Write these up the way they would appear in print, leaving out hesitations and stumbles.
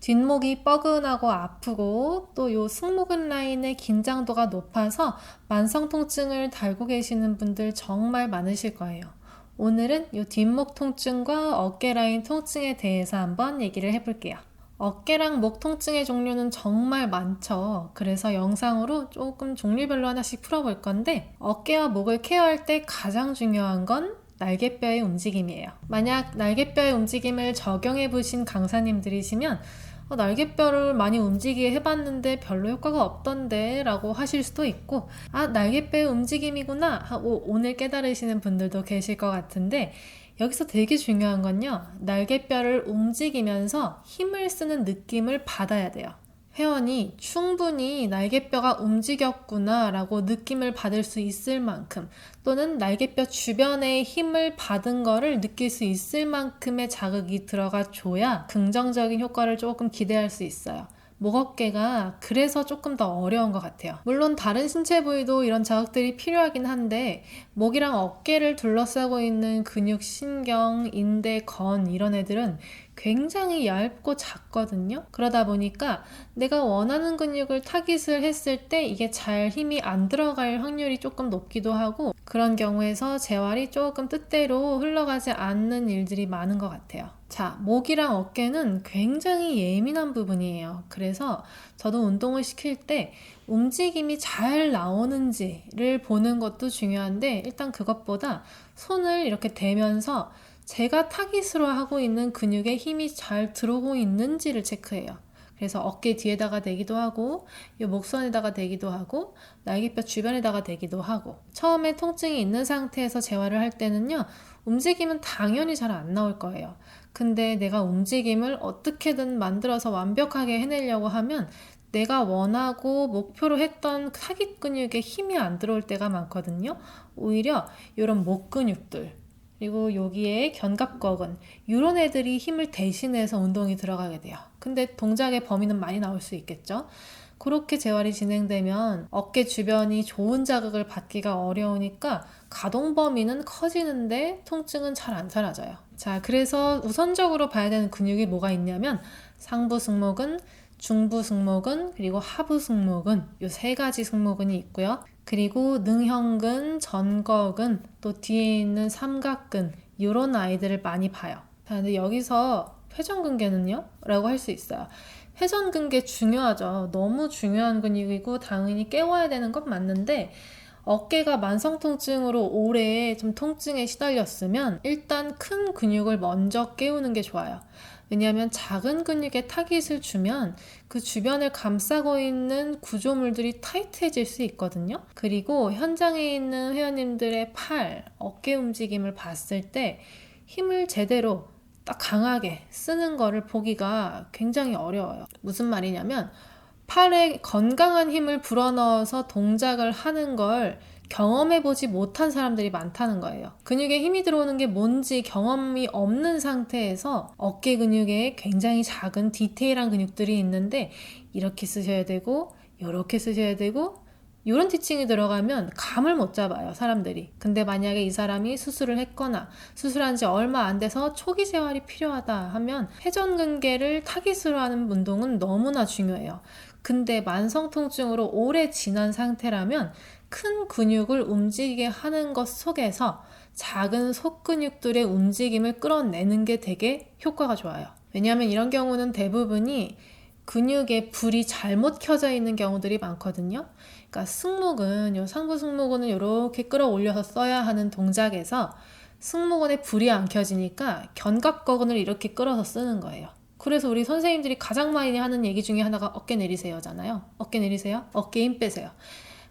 뒷목이 뻐근하고 아프고 또 요 승모근 라인의 긴장도가 높아서 만성 통증을 달고 계시는 분들 정말 많으실 거예요. 오늘은 요 뒷목 통증과 어깨 라인 통증에 대해서 한번 얘기를 해볼게요. 어깨랑 목 통증의 종류는 정말 많죠. 그래서 영상으로 조금 종류별로 하나씩 풀어볼 건데, 어깨와 목을 케어할 때 가장 중요한 건 날개뼈의 움직임이에요. 만약 날개뼈의 움직임을 적용해 보신 강사님들이시면 날개뼈를 많이 움직이게 해봤는데 별로 효과가 없던데 라고 하실 수도 있고, 날개뼈의 움직임이구나 하고 오늘 깨달으시는 분들도 계실 것 같은데, 여기서 되게 중요한 건요, 날개뼈를 움직이면서 힘을 쓰는 느낌을 받아야 돼요. 회원이 충분히 날개뼈가 움직였구나 라고 느낌을 받을 수 있을 만큼, 또는 날개뼈 주변에 힘을 받은 거를 느낄 수 있을 만큼의 자극이 들어가 줘야 긍정적인 효과를 조금 기대할 수 있어요. 목 어깨가 그래서 조금 더 어려운 것 같아요. 물론 다른 신체 부위도 이런 자극들이 필요하긴 한데, 목이랑 어깨를 둘러싸고 있는 근육, 신경, 인대, 건 이런 애들은 굉장히 얇고 작거든요. 그러다 보니까 내가 원하는 근육을 타깃을 했을 때 이게 잘 힘이 안 들어갈 확률이 조금 높기도 하고, 그런 경우에서 재활이 조금 뜻대로 흘러가지 않는 일들이 많은 것 같아요. 자, 목이랑 어깨는 굉장히 예민한 부분이에요. 그래서 저도 운동을 시킬 때 움직임이 잘 나오는지를 보는 것도 중요한데, 일단 그것보다 손을 이렇게 대면서 제가 타깃으로 하고 있는 근육에 힘이 잘 들어오고 있는지를 체크해요. 그래서 어깨 뒤에다가 대기도 하고, 이 목선에다가 대기도 하고, 날개뼈 주변에다가 대기도 하고. 처음에 통증이 있는 상태에서 재활을 할 때는요, 움직임은 당연히 잘 안 나올 거예요. 근데 내가 움직임을 어떻게든 만들어서 완벽하게 해내려고 하면 내가 원하고 목표로 했던 타깃 근육에 힘이 안 들어올 때가 많거든요. 오히려 이런 목 근육들, 그리고 여기에 견갑거근, 이런 애들이 힘을 대신해서 운동이 들어가게 돼요. 근데 동작의 범위는 많이 나올 수 있겠죠. 그렇게 재활이 진행되면 어깨 주변이 좋은 자극을 받기가 어려우니까 가동 범위는 커지는데 통증은 잘 안 사라져요. 자, 그래서 우선적으로 봐야 되는 근육이 뭐가 있냐면 상부 승모근, 중부 승모근, 그리고 하부 승모근, 이 세 가지 승모근이 있고요. 그리고 능형근, 전거근, 또 뒤에 있는 삼각근, 이런 아이들을 많이 봐요. 자, 근데 여기서 회전근개는요? 라고 할 수 있어요. 회전근개 중요하죠. 너무 중요한 근육이고 당연히 깨워야 되는 건 맞는데, 어깨가 만성통증으로 오래 좀 통증에 시달렸으면 일단 큰 근육을 먼저 깨우는 게 좋아요. 왜냐하면 작은 근육에 타깃을 주면 그 주변을 감싸고 있는 구조물들이 타이트해질 수 있거든요. 그리고 현장에 있는 회원님들의 팔, 어깨 움직임을 봤을 때 힘을 제대로 딱 강하게 쓰는 거를 보기가 굉장히 어려워요. 무슨 말이냐면 팔에 건강한 힘을 불어넣어서 동작을 하는 걸 경험해보지 못한 사람들이 많다는 거예요. 근육에 힘이 들어오는 게 뭔지 경험이 없는 상태에서 어깨 근육에 굉장히 작은 디테일한 근육들이 있는데 이렇게 쓰셔야 되고 이렇게 쓰셔야 되고 이런 티칭이 들어가면 감을 못 잡아요, 사람들이. 근데 만약에 이 사람이 수술을 했거나 수술한 지 얼마 안 돼서 초기 재활이 필요하다 하면 회전근개를 타깃으로 하는 운동은 너무나 중요해요. 근데 만성통증으로 오래 지난 상태라면 큰 근육을 움직이게 하는 것 속에서 작은 속근육들의 움직임을 끌어내는 게 되게 효과가 좋아요. 왜냐하면 이런 경우는 대부분이 근육에 불이 잘못 켜져 있는 경우들이 많거든요. 그러니까 승모근, 요 상부 승모근을 이렇게 끌어올려서 써야 하는 동작에서 승모근에 불이 안 켜지니까 견갑거근을 이렇게 끌어서 쓰는 거예요. 그래서 우리 선생님들이 가장 많이 하는 얘기 중에 하나가 어깨 내리세요잖아요. 어깨 내리세요. 어깨 힘 빼세요.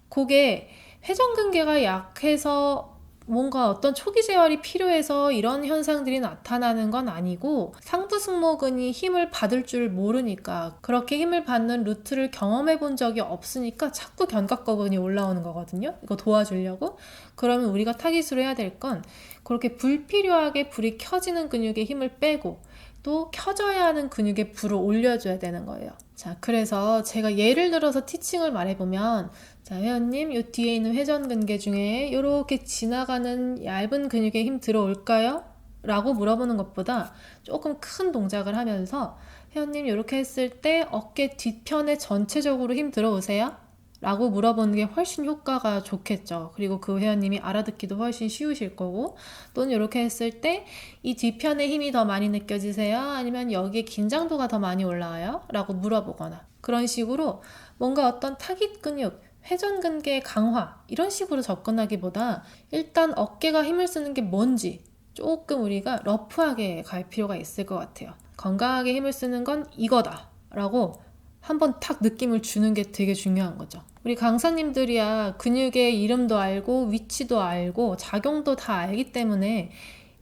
그게 회전근개가 약해서 뭔가 어떤 초기 재활이 필요해서 이런 현상들이 나타나는 건 아니고, 상부 승모근이 힘을 받을 줄 모르니까, 그렇게 힘을 받는 루트를 경험해 본 적이 없으니까 자꾸 견갑거근이 올라오는 거거든요. 이거 도와주려고. 그러면 우리가 타깃으로 해야 될 건 그렇게 불필요하게 불이 켜지는 근육에 힘을 빼고 또 켜져야 하는 근육에 불을 올려줘야 되는 거예요. 자, 그래서 제가 예를 들어서 티칭을 말해보면, 자, 회원님, 요 뒤에 있는 회전근개 중에 이렇게 지나가는 얇은 근육에 힘 들어올까요? 라고 물어보는 것보다 조금 큰 동작을 하면서 회원님 이렇게 했을 때 어깨 뒤편에 전체적으로 힘 들어오세요? 라고 물어보는 게 훨씬 효과가 좋겠죠. 그리고 그 회원님이 알아듣기도 훨씬 쉬우실 거고, 또는 이렇게 했을 때 이 뒤편에 힘이 더 많이 느껴지세요? 아니면 여기에 긴장도가 더 많이 올라와요? 라고 물어보거나, 그런 식으로 뭔가 어떤 타깃 근육, 회전근개 강화 이런 식으로 접근하기보다 일단 어깨가 힘을 쓰는 게 뭔지 조금 우리가 러프하게 갈 필요가 있을 것 같아요. 건강하게 힘을 쓰는 건 이거다 라고 한번 탁 느낌을 주는 게 되게 중요한 거죠. 우리 강사님들이야 근육의 이름도 알고 위치도 알고 작용도 다 알기 때문에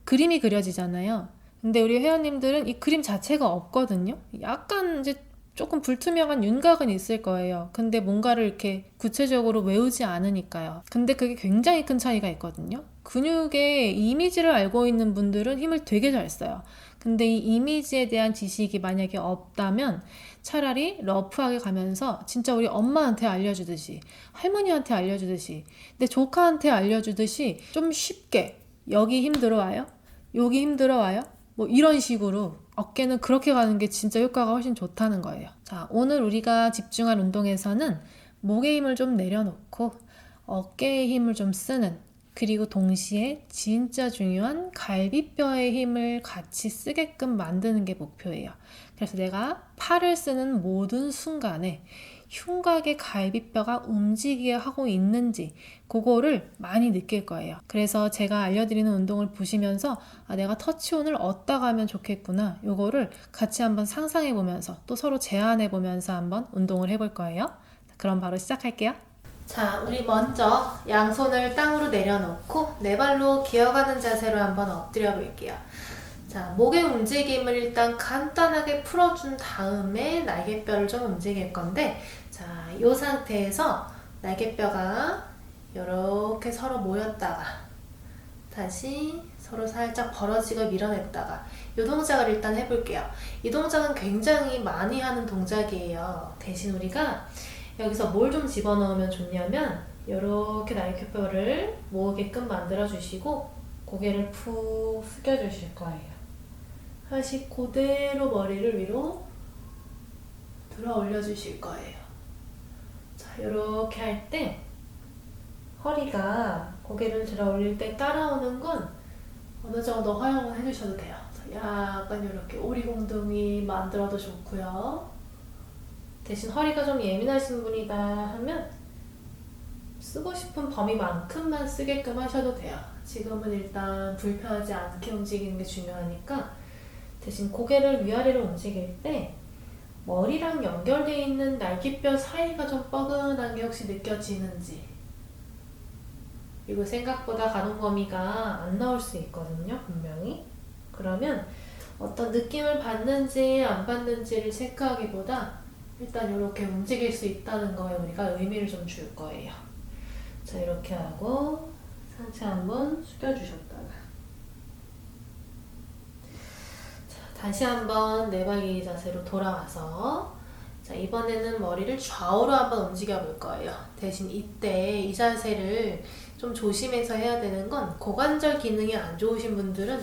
그림이 그려지잖아요. 근데 우리 회원님들은 이 그림 자체가 없거든요. 약간 이제 조금 불투명한 윤곽은 있을 거예요. 근데 뭔가를 이렇게 구체적으로 외우지 않으니까요. 근데 그게 굉장히 큰 차이가 있거든요. 근육의 이미지를 알고 있는 분들은 힘을 되게 잘 써요. 근데 이 이미지에 대한 지식이 만약에 없다면 차라리 러프하게 가면서 진짜 우리 엄마한테 알려주듯이, 할머니한테 알려주듯이, 내 조카한테 알려주듯이 좀 쉽게 여기 힘 들어와요? 여기 힘 들어와요? 뭐 이런 식으로 어깨는 그렇게 가는 게 진짜 효과가 훨씬 좋다는 거예요. 자, 오늘 우리가 집중할 운동에서는 목의 힘을 좀 내려놓고 어깨의 힘을 좀 쓰는, 그리고 동시에 진짜 중요한 갈비뼈의 힘을 같이 쓰게끔 만드는 게 목표예요. 그래서 내가 팔을 쓰는 모든 순간에 흉곽의 갈비뼈가 움직이게 하고 있는지 그거를 많이 느낄 거예요. 그래서 제가 알려드리는 운동을 보시면서 내가 터치온을 얻다 가면 좋겠구나, 요거를 같이 한번 상상해 보면서 또 서로 제안해 보면서 한번 운동을 해볼 거예요. 그럼 바로 시작할게요. 자, 우리 먼저 양손을 땅으로 내려놓고 네 발로 기어가는 자세로 한번 엎드려 볼게요. 자, 목의 움직임을 일단 간단하게 풀어준 다음에 날개뼈를 좀 움직일 건데, 자, 이 상태에서 날개뼈가 이렇게 서로 모였다가 다시 서로 살짝 벌어지고 밀어냈다가 이 동작을 일단 해볼게요. 이 동작은 굉장히 많이 하는 동작이에요. 대신 우리가 여기서 뭘 좀 집어넣으면 좋냐면 이렇게 날개뼈를 모으게끔 만들어 주시고 고개를 푹 숙여 주실 거예요. 다시 그대로 머리를 위로 들어 올려 주실 거예요. 자, 이렇게 할 때 허리가 고개를 들어 올릴 때 따라오는 건 어느 정도 허용을 해주셔도 돼요. 약간 이렇게 오리공둥이 만들어도 좋고요. 대신 허리가 좀 예민하신 분이다 하면 쓰고 싶은 범위만큼만 쓰게끔 하셔도 돼요. 지금은 일단 불편하지 않게 움직이는 게 중요하니까 대신 고개를 위아래로 움직일 때 머리랑 연결되어 있는 날개뼈 사이가 좀 뻐근한 게 혹시 느껴지는지, 그리고 생각보다 가동 범위가 안 나올 수 있거든요, 분명히. 그러면 어떤 느낌을 받는지 안 받는지를 체크하기보다 일단 이렇게 움직일 수 있다는 거에 우리가 의미를 좀 줄 거예요. 자, 이렇게 하고 상체 한번 숙여주셨다가 자, 다시 한번 네발기 자세로 돌아와서 자, 이번에는 머리를 좌우로 한번 움직여 볼 거예요. 대신 이때 이 자세를 좀 조심해서 해야 되는 건 고관절 기능이 안 좋으신 분들은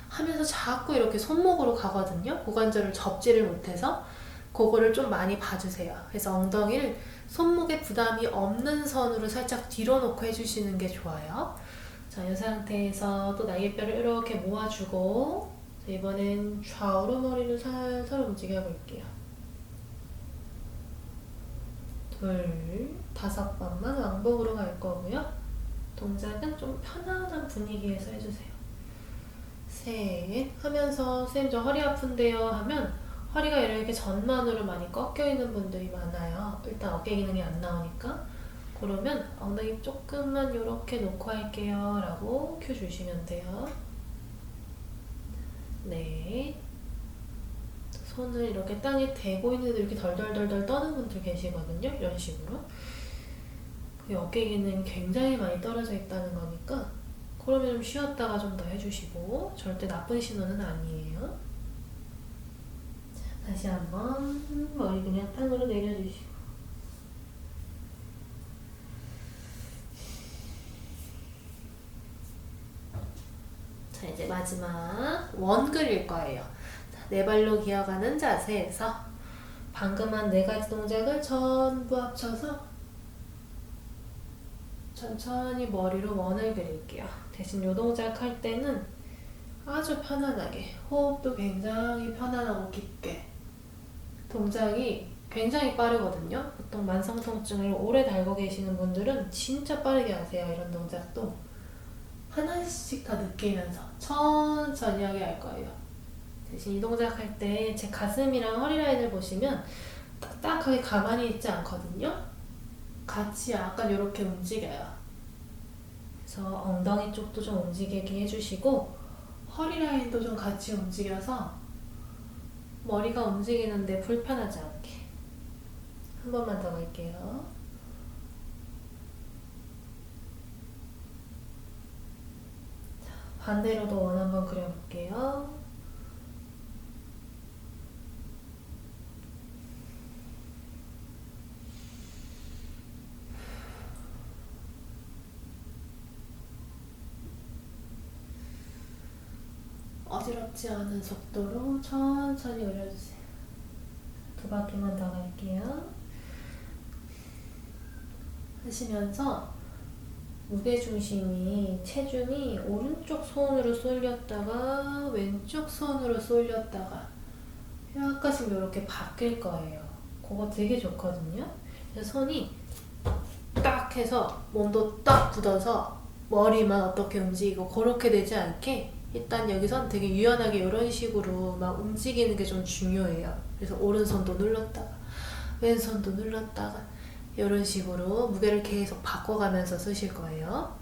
하면서 자꾸 이렇게 손목으로 가거든요. 고관절을 접지를 못해서 그거를 좀 많이 봐주세요. 그래서 엉덩이를 손목에 부담이 없는 선으로 살짝 뒤로 놓고 해주시는 게 좋아요. 자, 이 상태에서 또 날개뼈를 이렇게 모아주고 자, 이번엔 좌우로 머리를 살살 움직여 볼게요. 둘, 5번만 왕복으로 갈 거고요. 동작은 좀 편안한 분위기에서 해주세요. 셋 하면서 쌤 저 허리 아픈데요 하면 허리가 이렇게 전만으로 많이 꺾여 있는 분들이 많아요. 일단 어깨 기능이 안 나오니까. 그러면 엉덩이 조금만 이렇게 놓고 할게요 라고 큐 주시면 돼요. 네. 손을 이렇게 땅에 대고 있는데 이렇게 덜덜덜덜 떠는 분들 계시거든요. 이런 식으로. 그 어깨 기능이 굉장히 많이 떨어져 있다는 거니까 그러면 좀 쉬었다가 좀 더 해주시고, 절대 나쁜 신호는 아니에요. 자, 다시 한번 머리 그냥 땅으로 내려주시고 자, 이제 마지막 원 그릴 거예요. 자, 네 발로 기어가는 자세에서 방금 한 네 가지 동작을 전부 합쳐서 천천히 머리로 원을 그릴게요. 대신 이 동작 할 때는 아주 편안하게, 호흡도 굉장히 편안하고 깊게. 동작이 굉장히 빠르거든요. 보통 만성 통증을 오래 달고 계시는 분들은 진짜 빠르게 하세요. 이런 동작도 하나씩 다 느끼면서 천천히 하게 할 거예요. 대신 이 동작 할 때 제 가슴이랑 허리 라인을 보시면 딱딱하게 가만히 있지 않거든요. 같이 약간 이렇게 움직여요. 그래서 엉덩이 쪽도 좀 움직이게 해주시고 허리 라인도 좀 같이 움직여서 머리가 움직이는데 불편하지 않게. 한 번만 더 갈게요. 자, 반대로도 원 한번 그려볼게요. 어지럽지 않은 속도로 천천히 올려주세요. 두 바퀴만 더 갈게요. 하시면서 무게중심이, 체중이 오른쪽 손으로 쏠렸다가 왼쪽 손으로 쏠렸다가 약간씩 이렇게 바뀔 거예요. 그거 되게 좋거든요. 그래서 손이 딱 해서 몸도 딱 굳어서 머리만 어떻게 움직이고 그렇게 되지 않게 일단 여기선 되게 유연하게 이런 식으로 막 움직이는 게 좀 중요해요. 그래서 오른손도 눌렀다가 왼손도 눌렀다가 이런 식으로 무게를 계속 바꿔가면서 쓰실 거예요.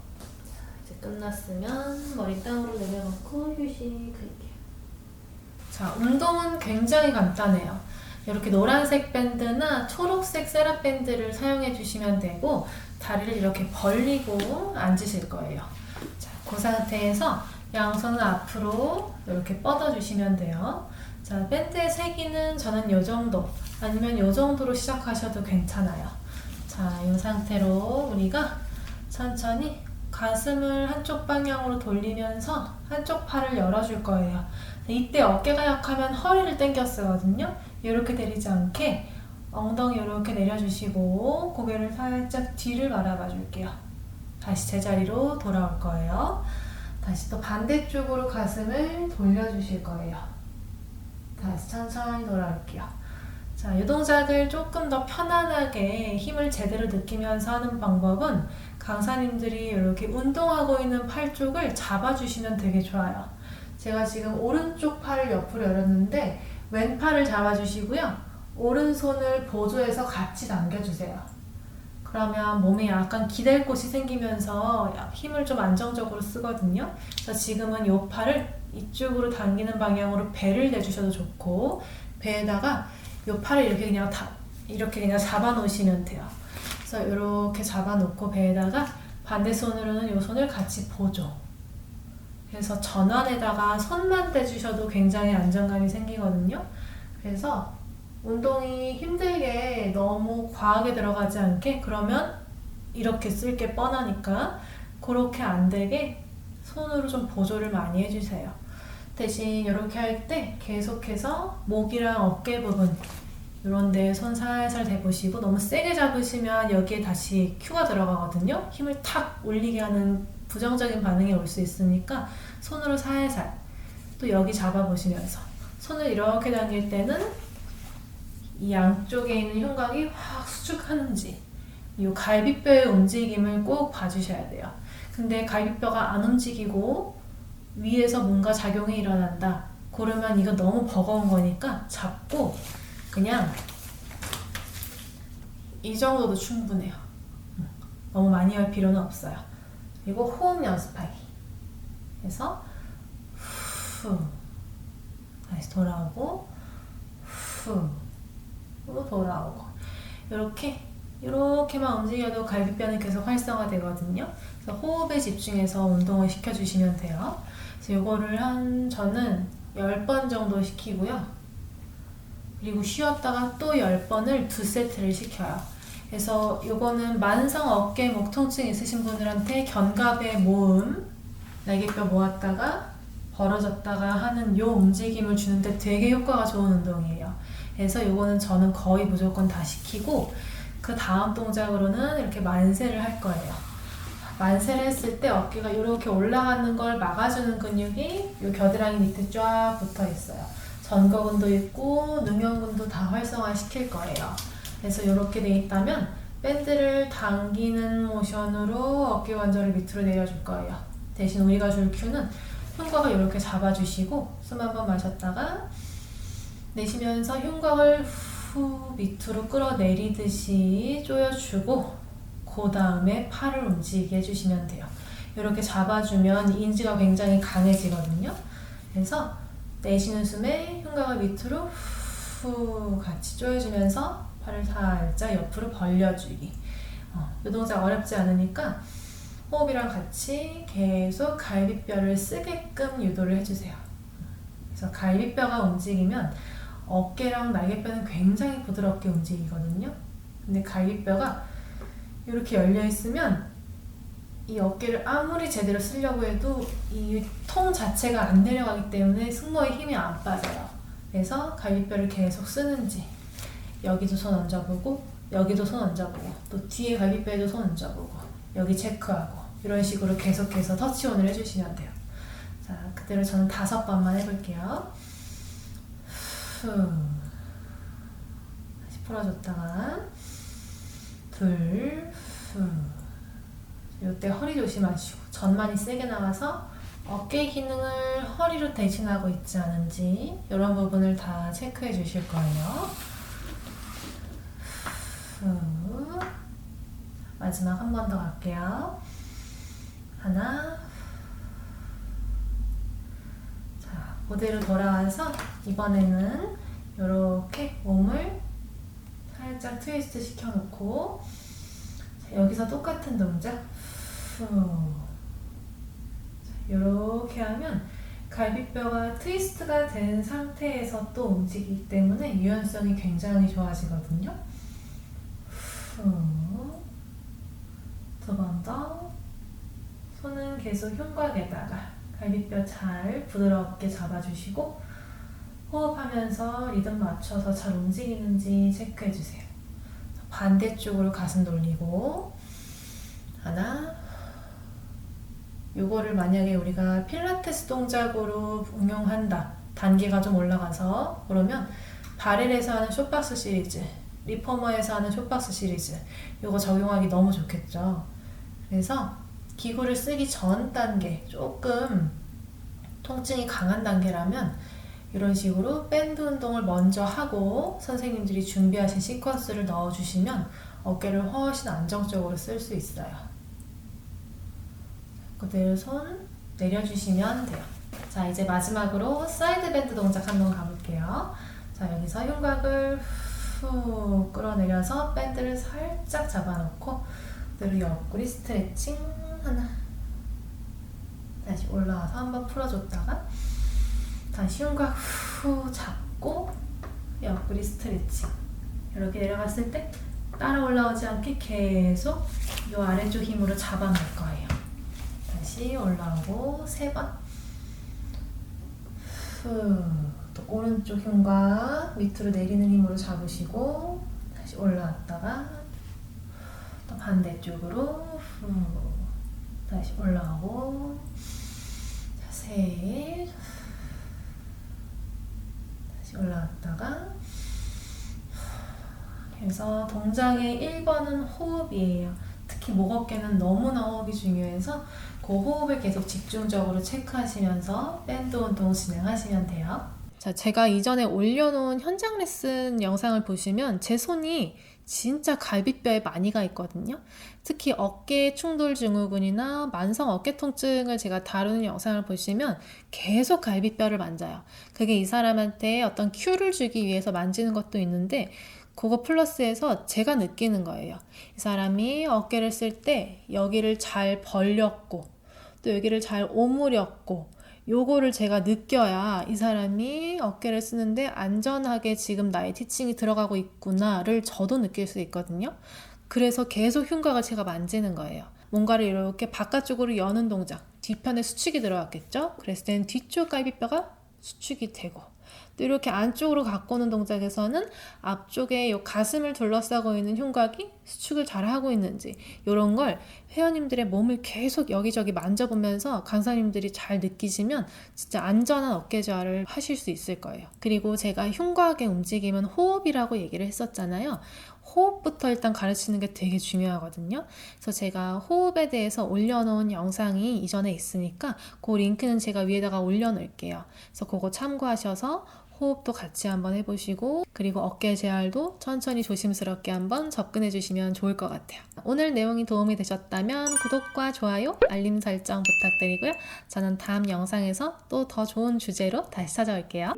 자, 이제 끝났으면 머리 땅으로 내려놓고 휴식할게요. 자, 운동은 굉장히 간단해요. 이렇게 노란색 밴드나 초록색 세라 밴드를 사용해 주시면 되고 다리를 이렇게 벌리고 앉으실 거예요. 자, 그 상태에서 양손을 앞으로 이렇게 뻗어주시면 돼요. 자, 밴드의 세기는 저는 이 정도 아니면 이 정도로 시작하셔도 괜찮아요. 자, 이 상태로 우리가 천천히 가슴을 한쪽 방향으로 돌리면서 한쪽 팔을 열어줄 거예요. 이때 어깨가 약하면 허리를 당겨 쓰거든요. 이렇게 내리지 않게 엉덩이 이렇게 내려주시고 고개를 살짝 뒤를 바라봐 줄게요. 다시 제자리로 돌아올 거예요. 다시 또 반대쪽으로 가슴을 돌려주실 거예요. 다시 천천히 돌아올게요. 자, 이 동작을 조금 더 편안하게 힘을 제대로 느끼면서 하는 방법은 강사님들이 이렇게 운동하고 있는 팔 쪽을 잡아주시면 되게 좋아요. 제가 지금 오른쪽 팔을 옆으로 열었는데 왼팔을 잡아주시고요. 오른손을 보조해서 같이 당겨주세요. 그러면 몸에 약간 기댈 곳이 생기면서 힘을 좀 안정적으로 쓰거든요. 그래서 지금은 이 팔을 이쪽으로 당기는 방향으로 배를 내주셔도 좋고 배에다가 이 팔을 이렇게 그냥 잡아 놓으시면 돼요. 그래서 이렇게 잡아 놓고 배에다가 반대 손으로는 이 손을 같이 보조. 그래서 전완에다가 손만 대주셔도 굉장히 안정감이 생기거든요. 그래서 운동이 힘들게 너무 과하게 들어가지 않게 그러면 이렇게 쓸 게 뻔하니까 그렇게 안 되게 손으로 좀 보조를 많이 해주세요. 대신 이렇게 할 때 계속해서 목이랑 어깨 부분 이런 데 손 살살 대보시고 너무 세게 잡으시면 여기에 다시 큐가 들어가거든요. 힘을 탁 올리게 하는 부정적인 반응이 올 수 있으니까 손으로 살살 또 여기 잡아보시면서 손을 이렇게 당길 때는 이 양쪽에 있는 흉곽이 확 수축하는지 이 갈비뼈의 움직임을 꼭 봐주셔야 돼요. 근데 갈비뼈가 안 움직이고 위에서 뭔가 작용이 일어난다. 그러면 이거 너무 버거운 거니까 잡고 그냥 이 정도도 충분해요. 너무 많이 할 필요는 없어요. 그리고 호흡 연습하기. 그래서 후 다시 돌아오고 후 돌아오고 이렇게만 움직여도 갈비뼈는 계속 활성화되거든요. 그래서 호흡에 집중해서 운동을 시켜주시면 돼요. 그래서 이거를 저는 10번 정도 시키고요. 그리고 쉬었다가 또 10번을 2세트를 시켜요. 그래서 이거는 만성 어깨 목 통증 있으신 분들한테 견갑의 모음, 날개뼈 모았다가 벌어졌다가 하는 요 움직임을 주는데 되게 효과가 좋은 운동이에요. 그래서 요거는 저는 거의 무조건 다 시키고 그 다음 동작으로는 이렇게 만세를 할 거예요. 만세를 했을 때 어깨가 이렇게 올라가는 걸 막아주는 근육이 요 겨드랑이 밑에 쫙 붙어 있어요. 전거근도 있고 능형근도 다 활성화 시킬 거예요. 그래서 이렇게 돼 있다면 밴드를 당기는 모션으로 어깨 관절을 밑으로 내려줄 거예요. 대신 우리가 줄 큐는 흉곽을 이렇게 잡아주시고 숨 한번 마셨다가 내쉬면서 흉곽을 후 밑으로 끌어내리듯이 조여주고 그 다음에 팔을 움직이게 해주시면 돼요. 이렇게 잡아주면 인지가 굉장히 강해지거든요. 그래서 내쉬는 숨에 흉곽을 밑으로 후 같이 조여주면서 팔을 살짝 옆으로 벌려주기. 이 동작 어렵지 않으니까 호흡이랑 같이 계속 갈비뼈를 쓰게끔 유도를 해주세요. 그래서 갈비뼈가 움직이면 어깨랑 날개뼈는 굉장히 부드럽게 움직이거든요. 근데 갈비뼈가 이렇게 열려 있으면 이 어깨를 아무리 제대로 쓰려고 해도 이 통 자체가 안 내려가기 때문에 승모에 힘이 안 빠져요. 그래서 갈비뼈를 계속 쓰는지 여기도 손 얹어보고 여기도 손 얹어보고 또 뒤에 갈비뼈에도 손 얹어보고 여기 체크하고 이런 식으로 계속해서 터치온을 해주시면 돼요. 자, 그대로 저는 5번만 해볼게요. 후. 다시 풀어줬다가 둘, 후. 이때 허리 조심하시고 전 많이 세게 나와서 어깨 기능을 허리로 대신하고 있지 않은지 이런 부분을 다 체크해 주실 거예요. 후. 마지막 한 번 더 갈게요. 하나. 자, 그대로 돌아와서 이번에는 이렇게 몸을 살짝 트위스트 시켜놓고 자, 여기서 똑같은 동작. 후. 이렇게 하면 갈비뼈가 트위스트가 된 상태에서 또 움직이기 때문에 유연성이 굉장히 좋아지거든요. 두 번 더. 손은 계속 흉곽에다가 갈비뼈 잘 부드럽게 잡아주시고 호흡하면서 리듬 맞춰서 잘 움직이는지 체크해주세요. 반대쪽으로 가슴 돌리고 하나. 요거를 만약에 우리가 필라테스 동작으로 응용한다, 단계가 좀 올라가서 그러면 바렐에서 하는 숏박스 시리즈, 리포머에서 하는 숏박스 시리즈 요거 적용하기 너무 좋겠죠. 그래서 기구를 쓰기 전 단계, 조금 통증이 강한 단계라면 이런 식으로 밴드 운동을 먼저 하고 선생님들이 준비하신 시퀀스를 넣어주시면 어깨를 훨씬 안정적으로 쓸 수 있어요. 그대로 손 내려주시면 돼요. 자, 이제 마지막으로 사이드 밴드 동작 한번 가볼게요. 자, 여기서 흉곽을 후 끌어내려서 밴드를 살짝 잡아놓고 그대로 옆구리 스트레칭 하나. 다시 올라와서 한번 풀어줬다가 다시 흉곽 후 잡고 옆구리 스트레칭. 이렇게 내려갔을 때 따라 올라오지 않게 계속 이 아래쪽 힘으로 잡아놓을 거예요. 다시 올라오고 3번. 후. 또 오른쪽 흉곽 밑으로 내리는 힘으로 잡으시고 다시 올라왔다가 또 반대쪽으로 후. 다시 올라오고 자, 셋. 다시 올라왔다가 그래서 동작의 1번은 호흡이에요. 특히 목 어깨는 너무나 호흡이 중요해서 그 호흡을 계속 집중적으로 체크하시면서 밴드 운동 진행하시면 돼요. 자, 제가 이전에 올려놓은 현장 레슨 영상을 보시면 제 손이 진짜 갈비뼈에 많이 가 있거든요. 특히 어깨 충돌 증후군이나 만성 어깨 통증을 제가 다루는 영상을 보시면 계속 갈비뼈를 만져요. 그게 이 사람한테 어떤 큐를 주기 위해서 만지는 것도 있는데 그거 플러스해서 제가 느끼는 거예요. 이 사람이 어깨를 쓸 때 여기를 잘 벌렸고 또 여기를 잘 오므렸고 요거를 제가 느껴야 이 사람이 어깨를 쓰는데 안전하게 지금 나의 티칭이 들어가고 있구나를 저도 느낄 수 있거든요. 그래서 계속 흉곽을 제가 만지는 거예요. 뭔가를 이렇게 바깥쪽으로 여는 동작, 뒤편에 수축이 들어갔겠죠? 그랬을 때는 뒤쪽 갈비뼈가 수축이 되고, 또 이렇게 안쪽으로 갖고 오는 동작에서는 앞쪽에 이 가슴을 둘러싸고 있는 흉곽이 수축을 잘 하고 있는지, 이런 걸 회원님들의 몸을 계속 여기저기 만져보면서 강사님들이 잘 느끼시면 진짜 안전한 어깨좌를 하실 수 있을 거예요. 그리고 제가 흉곽의 움직임은 호흡이라고 얘기를 했었잖아요. 호흡부터 일단 가르치는 게 되게 중요하거든요. 그래서 제가 호흡에 대해서 올려놓은 영상이 이전에 있으니까 그 링크는 제가 위에다가 올려놓을게요. 그래서 그거 참고하셔서 호흡도 같이 한번 해보시고, 그리고 어깨 재활도 천천히 조심스럽게 한번 접근해 주시면 좋을 것 같아요. 오늘 내용이 도움이 되셨다면 구독과 좋아요, 알림 설정 부탁드리고요. 저는 다음 영상에서 또 더 좋은 주제로 다시 찾아올게요.